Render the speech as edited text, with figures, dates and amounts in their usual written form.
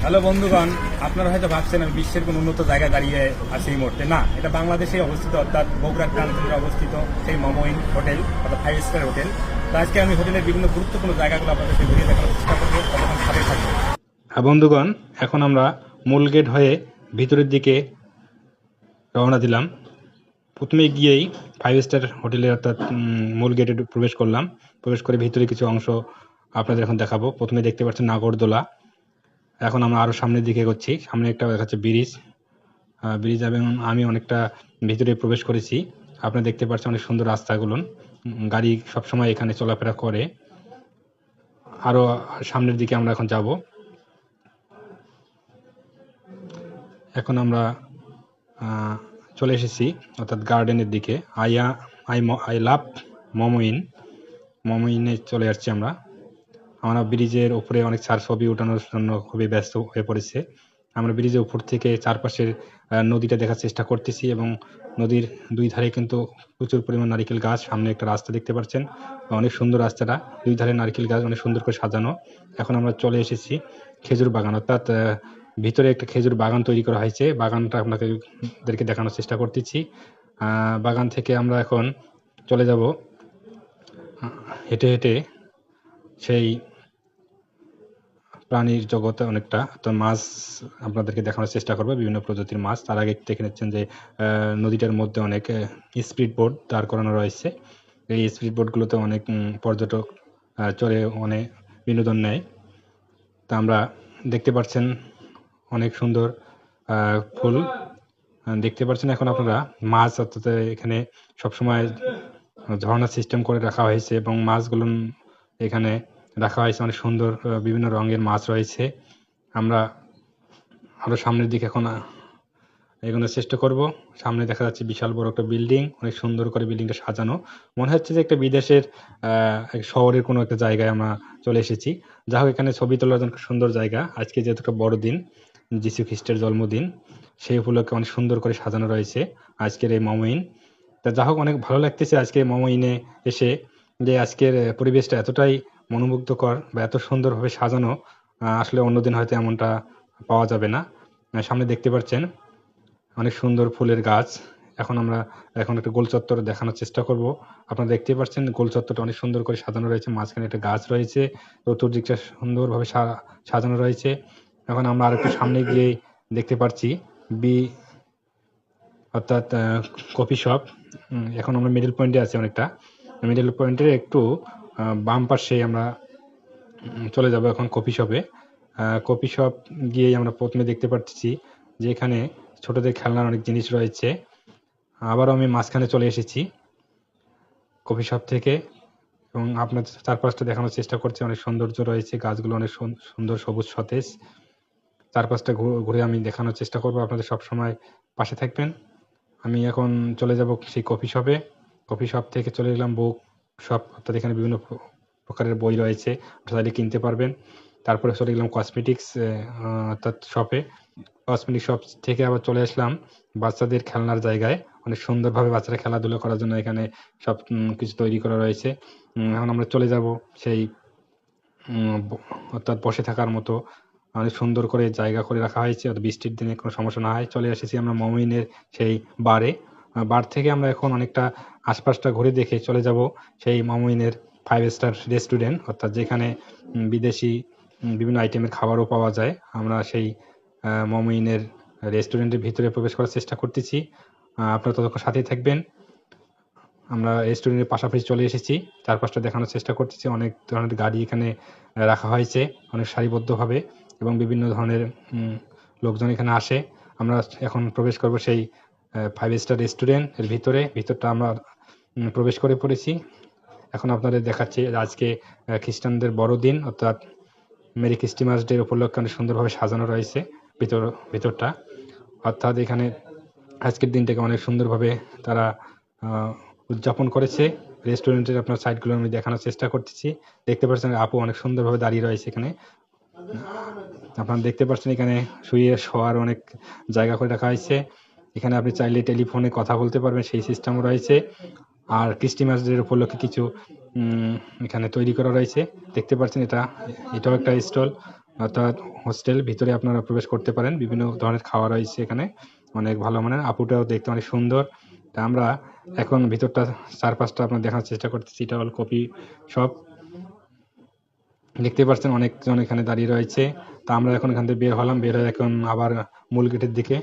Hello বন্ধুগণ, আপনারা হয়তো ভাবছেন আমি বিশ্বের কোন উন্নত জায়গায় দাঁড়িয়ে আছি এই মুহূর্তে। না, এটা বাংলাদেশে অবস্থিত, অর্থাৎ বগুড়ার প্রাণকেন্দ্রে অবস্থিত সেই মমইন হোটেল অর্থাৎ 5 স্টার হোটেল। তো আজকে আমি হোটেলের বিভিন্ন গুরুত্বপূর্ণ জায়গাগুলো আপনাদেরকে ঘুরিয়ে দেখানোর চেষ্টা করবো, ততক্ষণ সাথে থাকবো। বন্ধুগণ, এখন আমরা মূল গেট হয়ে ভিতরের দিকে রওনা দিলাম। প্রথমে গিয়েই 5 স্টার হোটেলে অর্থাৎ মূল গেটে প্রবেশ করলাম। প্রবেশ করে ভিতরে কিছু অংশ আপনাদের এখন দেখাবো। প্রথমে দেখতে পাচ্ছেন নাগরদোলা। এখন আমরা আরো সামনের দিকে এগোচ্ছি। সামনে একটা দেখাচ্ছে ব্রিজ। ব্রিজ এবং আমি অনেকটা ভিতরে প্রবেশ করেছি। আপনারা দেখতে পাচ্ছেন অনেক সুন্দর রাস্তাগুলো। গাড়ি সবসময় এখানে চলাফেরা করে। আরো সামনের দিকে আমরা এখন যাব। এখন আমরা চলে এসেছি অর্থাৎ গার্ডেনের দিকে। আই লাভ মমইনে চলে আসছি আমরা। আমরা ব্রিজের উপরে অনেক ছবি ওঠানোর জন্য খুবই ব্যস্ত হয়ে পড়েছে। আমরা ব্রিজের উপর থেকে চারপাশের নদীটা দেখার চেষ্টা করতেছি এবং নদীর দুই ধারে কিন্তু প্রচুর পরিমাণ নারকেল গাছ। সামনে একটা রাস্তা দেখতে পাচ্ছেন, অনেক সুন্দর রাস্তাটা। দুই ধারে নারকেল গাছ অনেক সুন্দর করে সাজানো। এখন আমরা চলে এসেছি খেজুর বাগান, অর্থাৎ ভিতরে একটা খেজুর বাগান তৈরি করা হয়েছে। বাগানটা আপনাদেরকে দেখানোর চেষ্টা করতেছি। বাগান থেকে আমরা এখন চলে যাব হেঁটে হেঁটে সেই প্রাণীর জগতে অনেকটা। তো মাছ আপনাদেরকে দেখানোর চেষ্টা করবো, বিভিন্ন প্রজাতির মাছ। তার আগে দেখে নিচ্ছেন যে নদীটার মধ্যে অনেক স্পিড বোট দাঁড় করানো রয়েছে। এই স্পিড বোটগুলোতে অনেক পর্যটক চড়ে অনেক বিনোদন নেয়। তা আমরা দেখতে পাচ্ছেন অনেক সুন্দর ফুল দেখতে পাচ্ছেন। এখন আপনারা মাছ, অর্থাৎ এখানে সবসময় ঝর্ণা সিস্টেম করে রাখা হয়েছে এবং মাছগুলো এখানে রাখা হয়েছে। অনেক সুন্দর বিভিন্ন রঙের মাছ রয়েছে। আমরা আরো সামনের দিকে এখন এগোনোর চেষ্টা করব। সামনে দেখা যাচ্ছে বিশাল বড় একটা বিল্ডিং, অনেক সুন্দর করে বিল্ডিংটা সাজানো। মনে হচ্ছে যে একটা বিদেশের শহরের কোনো একটা জায়গায় আমরা চলে এসেছি। যা হোক, এখানে ছবি তোলার জন্য সুন্দর জায়গা। আজকে যেহেতু একটা বড়দিন, যীশু খ্রিস্টের জন্মদিন, সেই উপলক্ষে অনেক সুন্দর করে সাজানো রয়েছে আজকের এই মমইন। তা যা হোক, অনেক ভালো লাগতেছে আজকে মমইনে এসে, যে আজকের পরিবেশটা এতটাই মনোমুগ্ধকর বা এত সুন্দরভাবে সাজানো। আসলে অন্যদিন হয়তো এমনটা পাওয়া যাবে না। সামনে দেখতে পাচ্ছেন অনেক সুন্দর ফুলের গাছ। আমরা এখন একটা গোল চত্বর দেখানোর চেষ্টা করব। আপনারা দেখতে পাচ্ছেন গোল চত্বরটা অনেক সুন্দর করে সাজানো রয়েছে। মাঝখানে একটা গাছ রয়েছে, চতুর্দিকটা সুন্দরভাবে সাজানো রয়েছে। এখন আমরা আরেকটু সামনে গিয়ে দেখতে পাচ্ছি বি অর্থাৎ কফি শপ। এখন আমরা মিডল পয়েন্টে আছি অনেকটা। মিডল পয়েন্টের একটু বাম পাশে আমরা চলে যাব এখন কফি শপে। কফি শপ গিয়েই আমরা প্রথমে দেখতে পাচ্ছি যে এখানে ছোটদের খেলনার অনেক জিনিস রয়েছে। আবারও আমি মাঝখানে চলে এসেছি কফি শপ থেকে এবং আপনার চারপাশটা দেখানোর চেষ্টা করছি। অনেক সৌন্দর্য রয়েছে, গাছগুলো অনেক সুন্দর সবুজ সতেজ। চারপাশটা ঘুরে আমি দেখানোর চেষ্টা করবো, আপনাদের সবসময় পাশে থাকবেন। আমি এখন চলে যাব সেই কফি শপে। কফি শপ থেকে চলে গেলাম বুক শপ, অর্থাৎ এখানে বিভিন্ন প্রকারের বই রয়েছে, চাইলে কিনতে পারবেন। তারপরে চলে গেলাম কসমেটিক্স অর্থাৎ শপে। কসমেটিক শপ থেকে আবার চলে আসলাম বাচ্চাদের খেলনার জায়গায়। অনেক সুন্দরভাবে বাচ্চারা খেলাধুলা করার জন্য এখানে সব কিছু তৈরি করা রয়েছে। এখন আমরা চলে যাব সেই অর্থাৎ বসে থাকার মতো অনেক সুন্দর করে জায়গা করে রাখা হয়েছে, বৃষ্টির দিনে কোনো সমস্যা না হয়। চলে এসেছি আমরা মমইনের সেই বারে। বার থেকে আমরা এখন অনেকটা আশপাশটা ঘুরে দেখে চলে যাব সেই মমইনের 5 স্টার রেস্টুরেন্ট, অর্থাৎ যেখানে বিদেশি বিভিন্ন আইটেমের খাবারও পাওয়া যায়। আমরা সেই মমইনের রেস্টুরেন্টের ভিতরে প্রবেশ করার চেষ্টা করতেছি। আপনারা ততক্ষণ সাথেই থাকবেন। আমরা রেস্টুরেন্টের পাশাপাশি চলে এসেছি, চারপাশটা দেখানোর চেষ্টা করতেছি। অনেক ধরনের গাড়ি এখানে রাখা হয়েছে অনেক সারিবদ্ধভাবে এবং বিভিন্ন ধরনের লোকজন এখানে আসে। আমরা এখন প্রবেশ করব সেই 5 স্টার রেস্টুরেন্ট এর ভিতরে। ভিতরটা আমরা প্রবেশ করে পড়েছি। এখন আপনাদের দেখাচ্ছি আজকে খ্রিস্টানদের বড়দিন, অর্থাৎ মেরি ক্রিস্টমাস ডে উপলক্ষে অনেক সুন্দরভাবে সাজানো রয়েছে ভিতরটা। অর্থাৎ এখানে আজকের দিনটাকে অনেক সুন্দরভাবে তারা উদযাপন করেছে। রেস্টুরেন্টের আপনার সাইডগুলো আমি দেখানোর চেষ্টা করতেছি। দেখতে পাচ্ছেন আপু অনেক সুন্দরভাবে দাঁড়িয়ে রয়েছে এখানে। আপনারা দেখতে পাচ্ছেন এখানে শোয়ার অনেক জায়গা করে রাখা হয়েছে। এখানে আপনি চাইলে টেলিফোনে কথা বলতে পারবেন, সেই সিস্টেমও রয়েছে। আর ক্রিস্টমাস ডে উপলক্ষে কিছু এখানে তৈরি করা রয়েছে। দেখতে পাচ্ছেন এটাও একটা স্টল, অর্থাৎ হোস্টেল। ভিতরে আপনারা প্রবেশ করতে পারেন, বিভিন্ন ধরনের খাওয়া রয়েছে এখানে, অনেক ভালো মানের। আপুটাও দেখতে অনেক সুন্দর। তা আমরা এখন ভিতরটা চারপাশটা আপনার দেখানোর চেষ্টা করতেছি। এটা হল কফি শপ, দেখতে পাচ্ছেন অনেকজন এখানে দাঁড়িয়ে রয়েছে। তা আমরা এখন এখান থেকে বের হলাম, বের হয়ে এখন আবার মূল গেটের দিকে